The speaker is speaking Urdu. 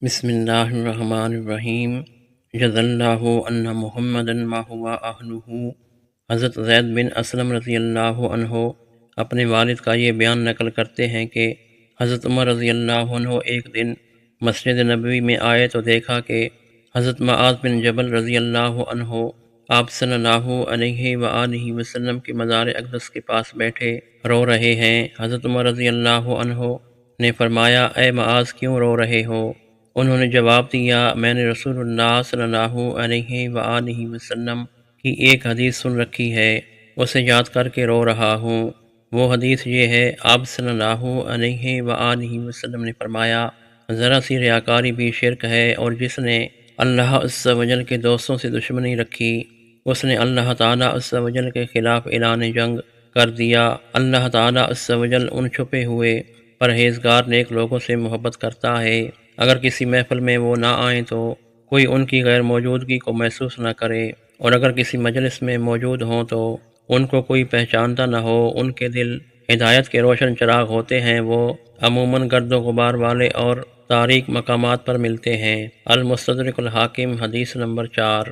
بسم اللہ الرحمن الرحیم۔ جزا اللہ ان محمد ما ہوا اہلہ۔ حضرت زید بن اسلم رضی اللہ عنہ اپنے والد کا یہ بیان نقل کرتے ہیں کہ حضرت عمر رضی اللہ عنہ ایک دن مسجد نبوی میں آئے تو دیکھا کہ حضرت معاذ بن جبل رضی اللہ عنہ آپ صلی اللہ علیہ وآلہ وسلم کے مزار اقدس کے پاس بیٹھے رو رہے ہیں۔ حضرت عمر رضی اللہ عنہ نے فرمایا، اے معاذ کیوں رو رہے ہو؟ انہوں نے جواب دیا، میں نے رسول اللہ صلی اللہ علیہ وآلہ وسلم کی ایک حدیث سن رکھی ہے، اسے یاد کر کے رو رہا ہوں۔ وہ حدیث یہ ہے، آپ صلی اللہ علیہ وآلہ وسلم نے فرمایا، ذرا سی ریاکاری بھی شرک ہے، اور جس نے اللہ عز و جل کے دوستوں سے دشمنی رکھی اس نے اللہ تعالیٰ عز و جل کے خلاف اعلان جنگ کر دیا۔ اللہ تعالیٰ عز و جل ان چھپے ہوئے پرہیزگار نیک لوگوں سے محبت کرتا ہے۔ اگر کسی محفل میں وہ نہ آئیں تو کوئی ان کی غیر موجودگی کو محسوس نہ کرے، اور اگر کسی مجلس میں موجود ہوں تو ان کو کوئی پہچانتا نہ ہو۔ ان کے دل ہدایت کے روشن چراغ ہوتے ہیں، وہ عموماً گرد و غبار والے اور تاریک مقامات پر ملتے ہیں۔ المستدرک الحاکم، حدیث نمبر 4۔